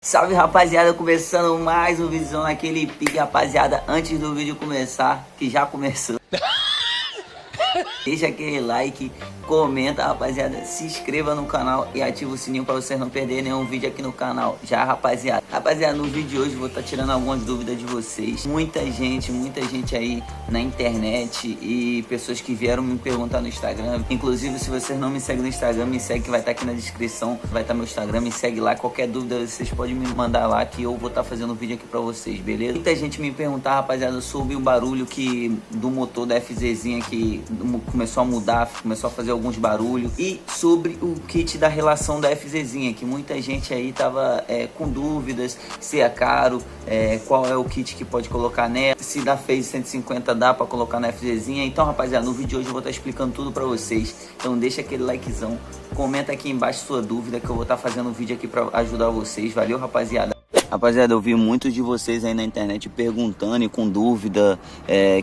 Salve rapaziada, começando mais um vídeo naquele pique, rapaziada. Antes do vídeo começar, que já começou, deixa aquele like, comenta, rapaziada, se inscreva no canal e ativa o sininho para vocês não perderem nenhum vídeo aqui no canal. Já, rapaziada. Rapaziada, no vídeo de hoje vou estar tirando algumas dúvidas de vocês. Muita gente aí na internet e pessoas que vieram me perguntar no Instagram. Inclusive, se vocês não me seguem no Instagram, me segue que vai estar aqui na descrição. Vai estar meu Instagram, me segue lá. Qualquer dúvida vocês podem me mandar lá que eu vou estar fazendo um vídeo aqui para vocês, beleza? Muita gente me perguntar, rapaziada, sobre o barulho do motor da FZzinha que começou a mudar, começou a fazer alguns barulhos, e sobre o kit da relação da FZzinha, que muita gente aí tava com dúvidas se é caro, qual é o kit que pode colocar nela, se da Phase 150 dá para colocar na FZzinha. Então, rapaziada, no vídeo de hoje eu vou estar explicando tudo para vocês. Então deixa aquele likezão, comenta aqui embaixo sua dúvida que eu vou estar fazendo um vídeo aqui para ajudar vocês. Valeu, rapaziada. Rapaziada, eu vi muitos de vocês aí na internet perguntando e com dúvida,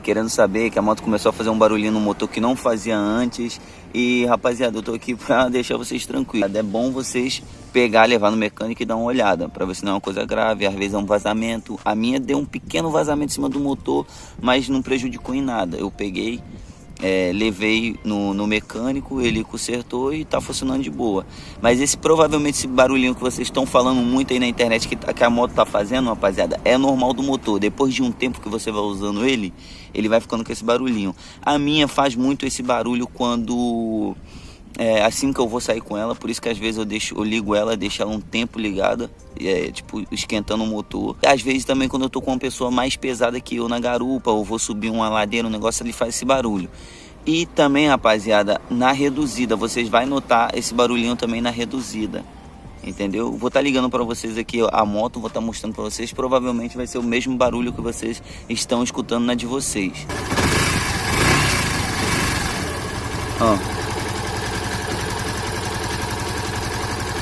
querendo saber que a moto começou a fazer um barulhinho no motor que não fazia antes. E, rapaziada, eu tô aqui pra deixar vocês tranquilos. É bom vocês pegar, levar no mecânico e dar uma olhada, pra ver se não é uma coisa grave. Às vezes é um vazamento. A minha deu um pequeno vazamento em cima do motor, mas não prejudicou em nada. Eu peguei, levei no mecânico, ele consertou e tá funcionando de boa. Mas provavelmente esse barulhinho que vocês estão falando muito aí na internet que a moto tá fazendo, rapaziada, é normal do motor. Depois de um tempo que você vai usando ele vai ficando com esse barulhinho. A minha faz muito esse barulho quando assim que eu vou sair com ela, por isso que às vezes eu ligo ela, deixo ela um tempo ligada, tipo esquentando o motor. E às vezes também quando eu tô com uma pessoa mais pesada que eu na garupa, ou vou subir uma ladeira, um negócio, ele faz esse barulho. E também, rapaziada, na reduzida, vocês vão notar esse barulhinho também na reduzida, entendeu? Vou estar ligando para vocês aqui a moto, vou estar mostrando para vocês, provavelmente vai ser o mesmo barulho que vocês estão escutando na de vocês. Ó.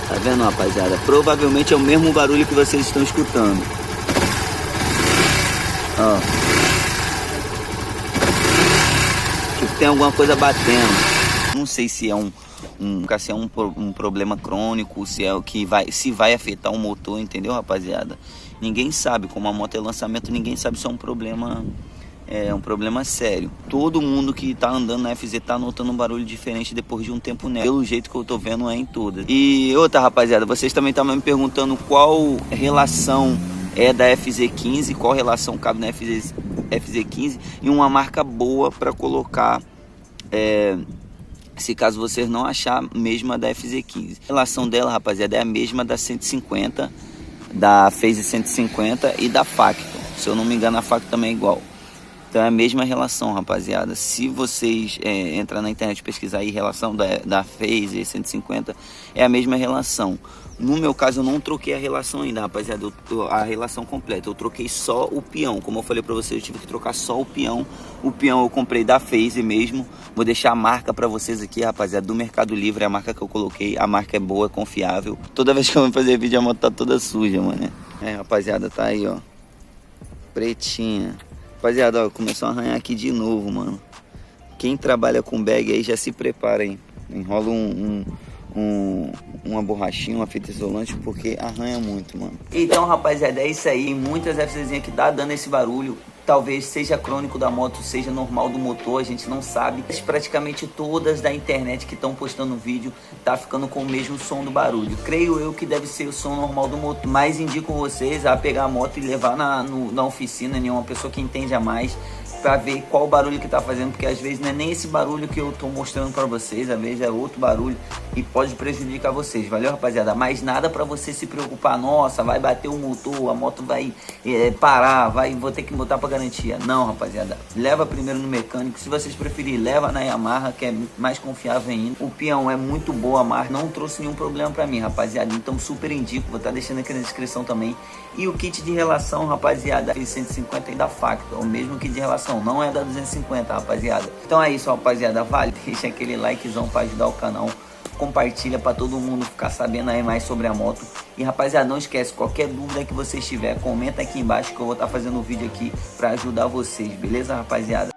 Tá vendo, rapaziada? Provavelmente é o mesmo barulho que vocês estão escutando. Ó. Tipo, tem alguma coisa batendo. Não sei se é um problema crônico, se é o que vai afetar o motor, entendeu, rapaziada? Ninguém sabe, como a moto é lançamento, ninguém sabe se é um problema sério. Todo mundo que tá andando na FZ tá notando um barulho diferente depois de um tempo nela. Pelo jeito que eu tô vendo é em todas. E outra, rapaziada, vocês também estavam me perguntando qual relação é da FZ15, qual relação cabe na FZ15 e uma marca boa para colocar, se caso vocês não achar mesmo a da FZ15. A relação dela, rapaziada, é a mesma da 150, da Phase 150 e da Factor. Se eu não me engano, a Factor também é igual. Então é a mesma relação, rapaziada. Se vocês entrar na internet e pesquisar aí relação da Phase 150, é a mesma relação. No meu caso, eu não troquei a relação ainda, rapaziada, a relação completa. Eu troquei só o peão. Como eu falei pra vocês, eu tive que trocar só o peão. O peão eu comprei da Phase mesmo. Vou deixar a marca pra vocês aqui, rapaziada, do Mercado Livre. A marca que eu coloquei, a marca é boa, é confiável. Toda vez que eu vou fazer vídeo, a moto tá toda suja, mano. Rapaziada, tá aí, ó, pretinha. Rapaziada, ó, começou a arranhar aqui de novo, mano. Quem trabalha com bag aí já se prepara, hein? Enrola uma borrachinha, uma fita isolante, porque arranha muito, mano. Então, rapaziada, é isso aí. Muitas FZzinhas que tá dando esse barulho. Talvez seja crônico da moto, seja normal do motor, a gente não sabe. Mas praticamente todas da internet que estão postando vídeo tá ficando com o mesmo som do barulho. Creio eu que deve ser o som normal do motor, mas indico vocês a pegar a moto e levar na oficina, em uma pessoa que entende a mais, pra ver qual barulho que tá fazendo, porque às vezes não é nem esse barulho que eu tô mostrando pra vocês, às vezes é outro barulho e pode prejudicar vocês. Valeu, rapaziada? Mas nada pra você se preocupar, nossa, vai bater o motor, a moto vai parar, vou ter que botar pra garantia. Não, rapaziada, leva primeiro no mecânico. Se vocês preferirem, leva na Yamaha, que é mais confiável ainda. O peão é muito boa a marca, não trouxe nenhum problema pra mim, rapaziada, então super indico, vou estar deixando aqui na descrição também. E o kit de relação, rapaziada, da 150 e da Factor, o mesmo kit de relação, não é da 250, rapaziada. Então é isso, rapaziada, vale, deixa aquele likezão pra ajudar o canal, compartilha pra todo mundo ficar sabendo aí mais sobre a moto. E, rapaziada, não esquece, qualquer dúvida que vocês tiver, comenta aqui embaixo que eu vou estar fazendo um vídeo aqui pra ajudar vocês, beleza, rapaziada?